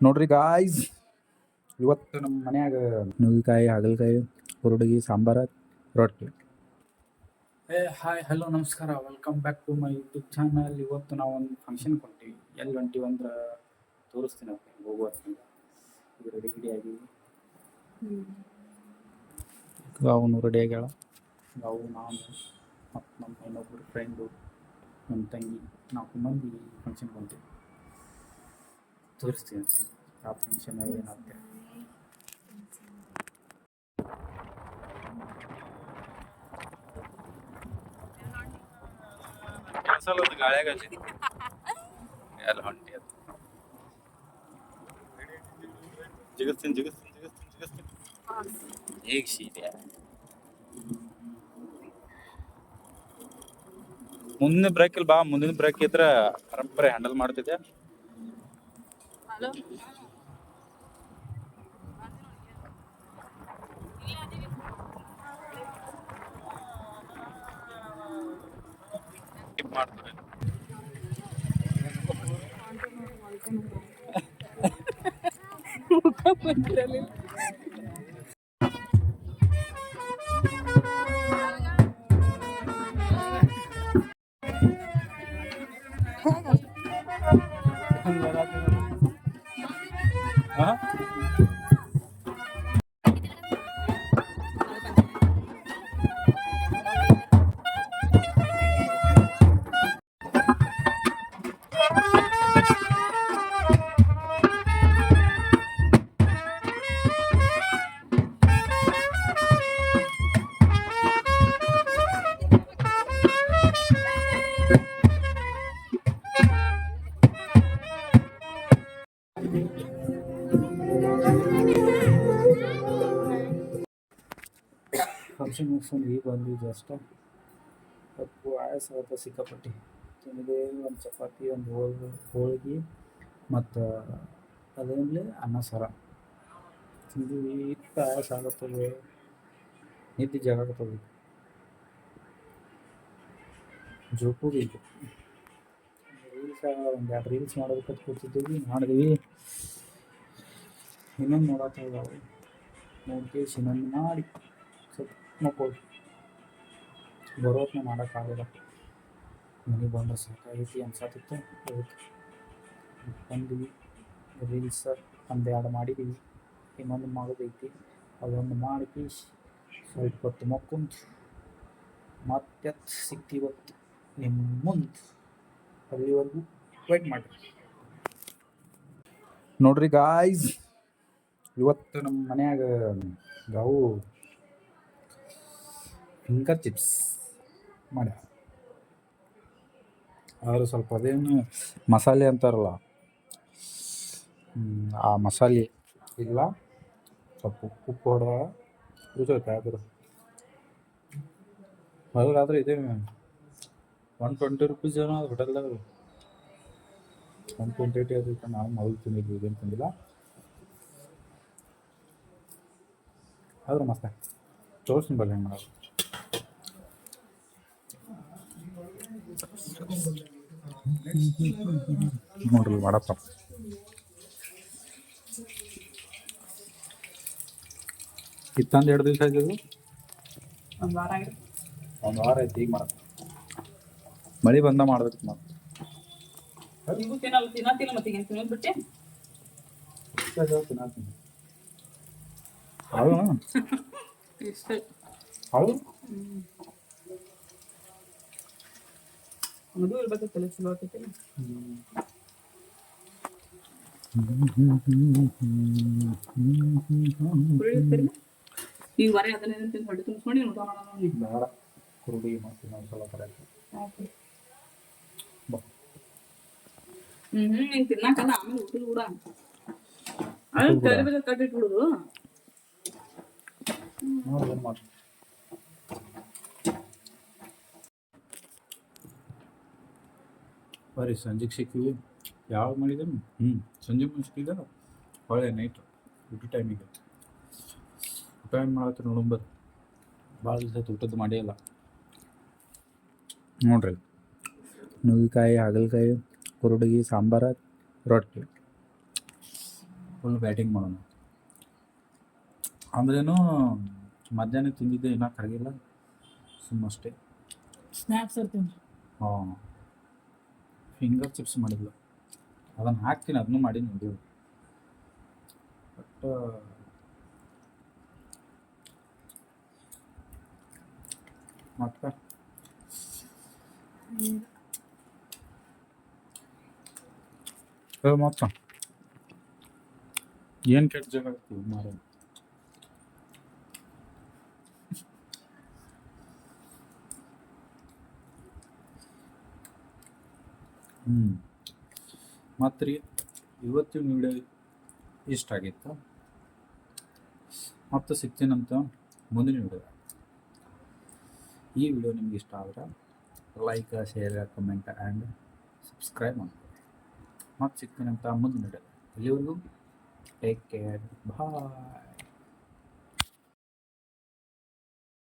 ನೋಡ್ರಿ ಗಾಯ್ಸ್, ಇವತ್ತು ನಮ್ಮ ಮನ್ಯಾಗ ನುಗ್ಗಿಕಾಯಿ ಹಾಗಲಕಾಯಿ ಹುರುಡಿಗೆ ಸಾಂಬಾರ ರೊಟ್ಟಿ. ಹಾಯ್ ಹಲೋ ನಮಸ್ಕಾರ, welcome back to my YouTube channel. ಇವತ್ತು ನಾವು ಒಂದು ಫಂಕ್ಷನ್ಗೆ ಹೊಂಟೀವಿ. ಎಲ್ಲಿ ಹೊಂಟೀವಿ ಅಂದ್ರೆ ತೋರಿಸ್ತೀನಿ ಅಂತ ಹೋಗುವತ್ತಿಂದ. ಇದು ರೆಡಿ ಆಗಿ ಅವನು ರೆಡಿ ಆಗ್ಯಾಳ. ನಾವು ನಾನು ಮತ್ತು ನಮ್ಮ ಇನ್ನೊಬ್ಬರು ಫ್ರೆಂಡು ನಮ್ಮ ತಂಗಿ 4 ಮಂದಿ ಫಂಕ್ಷನ್ಗೆ ಹೊಂಟೀವಿ. ತೋರಿಸ್ತೀನಿ ಅಂತ ಆ ಫಂಕ್ಷನ್ ಏನಾಗ್ತದೆ. ಕೆಲಸಲ್ಲದ ಗಾಳ್ಯಾಗ ಎಲ್ಲ ಹೊಂಟಿ ಅಂತ ಜಿಗಿಸ್ತೀನಿ ಈಗ ಸೀದೆ ಮುಂದಿನ ಬ್ರೇಕ್ ಇಲ್ಲಿ ಬಾ. ಮುಂದಿನ ಬ್ರೇಕ್ ಇದ್ರೆ ಪರಂಪರೆ ಹ್ಯಾಂಡಲ್ ಮಾಡ್ತಿದ್ದೆ. ಮಾಡ್ತಾರೆ ಫಂಕ್ಷನ್ ಮುಗಿಸ್ಕೊಂಡು ಈಗ ಬಂದಿದ್ದು ಅಷ್ಟೇ. ಕಪ್ಪು ಆಯಸ ಆಗುತ್ತೆ ಸಿಕ್ಕಾಪಟ್ಟಿ. ತಿಂದಿದೆ ಒಂದು ಚಪಾತಿ, ಒಂದು ಹೋಳಿಗೆ ಮತ್ತು ಅದೇನಲೆ ಅನ್ನ ಸಾರ ತಿಂದಿವಿ. ಇಟ್ಟು ಆಯಸ ಆಗುತ್ತದೆ, ನಿದ್ದೆ ಜಾಗತ್ತದೆ, ಜೋಪುದು ಇದು. ಒಂದು 2 ರೀಲ್ಸ್ ಮಾಡೋದಕ್ಕೆ ಕೂತಿದ್ದೀವಿ, ಮಾಡಿದ್ವಿ. ಇನ್ನೊಂದು ನೋಡತ್ತಾ ಇದ್ದಾವೆ, ನೋಡ್ಕೇಸಿ ಇನ್ನೊಂದು ಮಾಡಿ ಸ್ವಲ್ಪ ಮಕ್ಕಳು ಬರೋತ್ನ ಮಾಡೋಕ್ಕಾಗಲ್ಲ. ಮನೆಗೆ ಬಂದ್ರೆ ಸಾಕಾಗೈತಿ ಅನ್ಸತ್ತಿತ್ತು. ಅದಕ್ಕೆ ಬಂದ್ವಿ. ರೀಲ್ಸ್ 1-2 ಮಾಡಿದ್ದೀವಿ, ಇನ್ನೊಂದು ಮಾಡೋದೈತಿ. ಅದೊಂದು ಮಾಡಿ ಸ್ವಲ್ಪ ಹೊತ್ತು ಮಕ್ಕೊಂದು ಮತ್ತೆ ಸಿಗ್ತೀವತ್ತು ನಿಮ್ಮ ಮುಂದೆ. ಅಲ್ಲಿವರೆಗೂ ವೇಟ್ ಮಾಡಿರಿ. ನೋಡ್ರಿ ಗಾಯ್ಸ್, ಇವತ್ತು ನಮ್ಮ ಮನ್ಯಾಗ ಅವು ಫಿಂಗರ್ ಚಿಪ್ಸ್ ಮಾಡ್ಯಾರ. ಆದ್ರೆ ಸ್ವಲ್ಪ ಅದೇನು ಮಸಾಲೆ ಅಂತಾರಲ್ಲ, ಆ ಮಸಾಲೆ ಇಲ್ಲ. ಸ್ವಲ್ಪ ಉಪ್ಪು ಹೊಡೆದಾಗ ರುಚಿ ಆದ್ರೆ ಮೊದಲಾದ್ರೆ ಇದೇ 120 ರೂಪೀಸ್ ಏನೋ ಅದು ಹೋಟೆಲ್ದಾಗ. 120 ಅದಕ್ಕೆ ನಾವು ಮೊದಲು ತಿಂದಿದ್ವಿ, ಇದೇನು ತಿಂದಿಲ್ಲ. ಆದ್ರೆ ಮಸ್ತ ತೋರಿಸ್ತೀನಿ ಬಲ್ಲ ಹೆಂಗೆ ಮಾಡೋದು. ನೋಡ್ರಿ ಮಾಡಪ್ಪ, ಇತ್ತಂದು 2 ದಿವಸ ಆಗಿದ್ದು, ಒಂದು ವಾರ ಆಯ್ತು. ಈಗ ಮಾಡಪ್ಪ ಮಳೆ ಬಂದ ಮಾಡ್ಬೇಕು. ಮತ್ತೆ ಈಗ ವರೆ ಅದನ್ನೇನು ತಿಂದು ಹೊಟ್ಟೆ ತುಂಬಿಸ್ಕೊಂಡು ಊಟ ಮಾಡೋಣ. ಬೇಡ, ಕುರುಡಿ ಮತ್ತು ಇನ್ನೊಂದ್ಸಲ ಕರೆಕ್ಟ್. ನೀನು ತಿನ್ನಕಲ್ಲ, ಆಮೇಲೆ ಊಟದ ಕೂಡ ಅದನ್ನ ಕರಿಬೇಕ ಕಟ್ಟಿಟ್ಬಿಡುದು. ಬರ್ರಿ, ಸಂಜೆಗೆ ಸಿಕ್ಕಿವಿ. ಯಾವಾಗ ಮಾಡಿದ ಸಂಜೆ ಮುಂದೆ ಸಿಕ್ಕಿದ ಹೊಳೆ ನೈಟ್ ಊಟ ಟೈಮಿಗೆ. ಊಟ ಏನು ಮಾಡತ್ತೆ ನೋಡಂಬರ್. ಭಾಳ ದಿವಸ ಊಟದ್ದು ಮಾಡೇ ಇಲ್ಲ. ನೋಡ್ರಿ, ನುಗ್ಗಿಕಾಯಿ ಹಾಗಲಕಾಯಿ ಹುರುಡಿಗೆ ಸಾಂಬಾರ ರೊಟ್ಟಿ. ಫುಲ್ ಬ್ಯಾಟಿಂಗ್ ಮಾಡೋಣ. ಅಂದ್ರೇನು ಮಧ್ಯಾಹ್ನ ತಿಂದಿದ್ದೆ ಇನ್ನೂ ಕರಗಿಲ್ಲ, ಸುಮ್ಮಷ್ಟೇ. ಸ್ನ್ಯಾಕ್ಸ್ ಇರ್ತೀನಿ. ಹಾಂ, ಫಿಂಗರ್ ಚಿಪ್ಸ್ ಮಾಡಿದ್ಲು, ಅದನ್ನು ಹಾಕ್ತೀನಿ, ಅದನ್ನು ಮಾಡಿ ನೋಡಿ. ಬಟ್ ಮತ್ತೆ ಮತ್ತೆ ಏನು ಕೆಟ್ಟ ಜಾಗ ಆಗ್ತೀವಿ ಮಾರ. ಮತ್ತು ರೀ, ಇವತ್ತಿನ ವಿಡಿಯೋ ಇಷ್ಟ ಆಗಿತ್ತು. ಮತ್ತು ಸಿಗ್ತೀನಂತ ಮುಂದಿನ ವಿಡಿಯೋ. ಈ ವಿಡಿಯೋ ನಿಮ್ಗೆ ಇಷ್ಟ ಆದರೆ like, share, comment and subscribe ಮಾಡ್ಕೊಳ್ಳಿ. ಮತ್ತು ಸಿಗ್ತೀನಂತ ಮುಂದಿನ ವಿಡಿಯೋ. ಇಲ್ಲಿವರೆಗೂ ಟೇಕ್ ಕೇರ್, ಬಾಯ್.